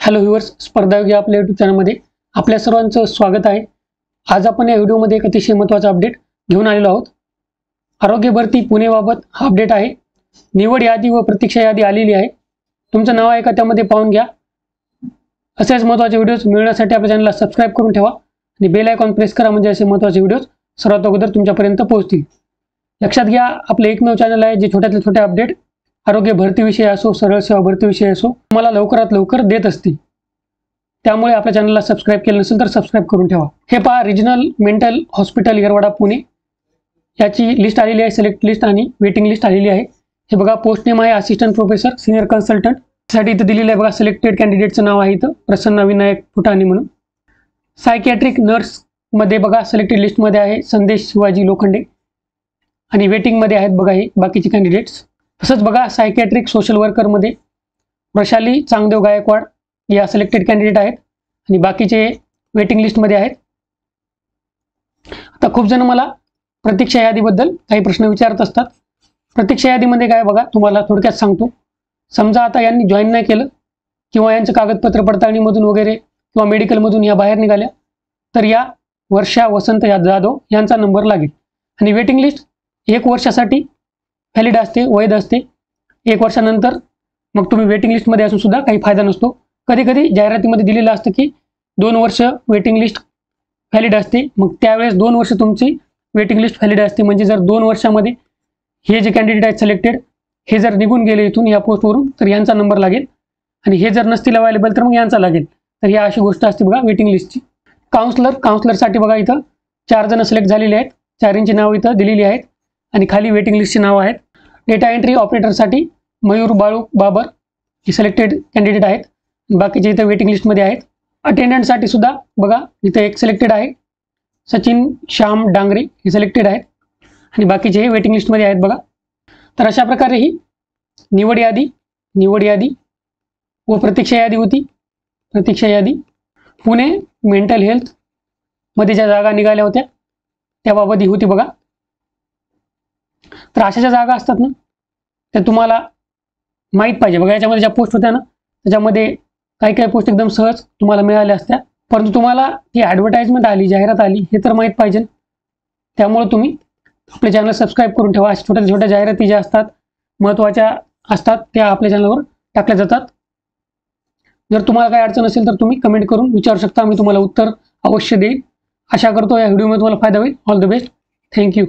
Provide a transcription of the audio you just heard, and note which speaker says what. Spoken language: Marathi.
Speaker 1: हॅलो व्ह्यूअर्स, स्पर्धा योगी आपल्या यूट्यूब चॅनलमध्ये आपल्या सर्वांचं स्वागत आहे। आज आपण या व्हिडिओमध्ये एक अतिशय महत्त्वाचा अपडेट घेऊन आलेलो आहोत। आरोग्य भरती पुणेबाबत हा अपडेट आहे। निवड यादी व प्रतीक्षा यादी आलेली आहे। तुमचं नाव आहे का त्यामध्ये पाहून घ्या। असेच महत्त्वाचे व्हिडिओज मिळण्यासाठी आपल्या चॅनलला सबस्क्राइब करून ठेवा आणि बेल आयकॉन प्रेस करा, म्हणजे असे महत्त्वाचे व्हिडिओज सर्वात अगोदर तुमच्यापर्यंत पोहोचतील। लक्षात घ्या, आपले एकमेव चॅनल आहे जे छोट्यातले छोटे अपडेट आरोग्य भरती विषय असो, सरळ सेवा भरती विषय असो, तुम्हाला लवकरात लवकर देत असते। त्यामुळे आपल्या चॅनलला सबस्क्राइब केलं नसेल तर सबस्क्राइब करून ठेवा। हे पहा, regional mental hospital Yerwada Pune याची लिस्ट आलेली आहे, सिलेक्ट लिस्ट आणि वेटिंग लिस्ट आलेली आहे। हे बघा, पोस्ट नेम आहे असिस्टंट प्रोफेसर सिनियर कन्सल्टंट साठी इथं दिलेलं आहे। बघा, सिलेक्टेड कॅन्डिडेटचं नाव आहे इथं प्रसन्न विनायक फुटाणी म्हणून। सायकियाट्रिक नर्स मध्ये बघा सिलेक्टेड लिस्ट मध्ये आहे संदेश शिवाजी लोखंडे आणि वेटिंग मध्ये आहेत बघा हे बाकीचे कॅन्डिडेट्स। तसंच बघा, सायकियाट्रिक सोशल वर्कर मध्ये प्रशाली चांगदेव गायकवाड या सिलेक्टेड कॅन्डिडेट आहेत आणि बाकीचे वेटिंग लिस्ट मध्ये आहेत। आता खूप जण मला प्रतीक्षा यादीबद्दल काही प्रश्न विचारत असतात। प्रतीक्षा यादीमध्ये काय बघा, तुम्हाला थोडक्यात सांगतो। समजा आता यांनी जॉईन नाही केलं किंवा यांचं कागदपत्र पडताळणीमधून वगैरे किंवा मेडिकलमधून या बाहेर निघाल्या तर या वर्षा वसंत जाधव यांचा नंबर लागेल। आणि वेटिंग लिस्ट 1 वर्षासाठी व्हॅलिड असते, वैध असते। 1 वर्षानंतर मग तुम्ही वेटिंग लिस्टमध्ये असून सुद्धा काही फायदा नसतो। कधी कधी जाहिरातीमध्ये दिलेलं असतं की 2 वर्ष वेटिंग लिस्ट व्हॅलिड असते, मग त्यावेळेस 2 वर्ष तुमची वेटिंग लिस्ट व्हॅलिड असते। म्हणजे जर 2 वर्षामध्ये हे जे कॅन्डिडेट आहेत सिलेक्टेड हे जर निघून गेले इथून या पोस्टवरून तर यांचा नंबर लागेल, आणि हे जर नसतील अवेलेबल तर मग यांचा लागेल। तर ही अशी गोष्ट असते बघा वेटिंग लिस्टची। काउन्सलरसाठी बघा इथं 4 जण सिलेक्ट झालेले आहेत, 4 नाव इथं दिलेली आहेत आणि खाली वेटिंग लिस्टची नाव आहेत। डेटा एंट्री ऑपरेटरसाठी मयूर बाळू बाबर हे सिलेक्टेड कॅन्डिडेट आहेत, बाकीचे इथं वेटिंग लिस्टमध्ये आहेत। अटेंडंटसाठी सुद्धा बघा इथं एक सिलेक्टेड आहे सचिन श्याम डांगरे हे सिलेक्टेड आहेत आणि बाकीचे हे वेटिंग लिस्टमध्ये आहेत बघा। तर अशा प्रकारे ही निवड यादी व प्रतीक्षा यादी होती। प्रतीक्षा यादी पुणे मेंटल हेल्थ मध्ये ज्या जागा निघाल्या होत्या त्याबाबत ही होती बघा। तर अशा ज्या जागा असतात ना त्या तुम्हाला माहीत पाहिजे बघा। याच्यामध्ये ज्या पोस्ट होत्या ना त्याच्यामध्ये काही पोस्ट एकदम सहज तुम्हाला मिळाल्या असत्या, परंतु तुम्हाला ही ॲडव्हर्टाइजमेंट आली, जाहिरात आली हे तर माहीत पाहिजे। त्यामुळे तुम्ही आपले चॅनल सबस्क्राइब करून ठेवा। अशा छोट्या छोट्या जाहिराती ज्या असतात महत्त्वाच्या असतात त्या आपल्या चॅनलवर टाकल्या जातात। जर तुम्हाला काही अडचण असेल तर तुम्ही कमेंट करून विचारू शकता, मी तुम्हाला उत्तर अवश्य देईन। आशा करतो या व्हिडिओमध्ये तुम्हाला फायदा होईल। All the best, thank you.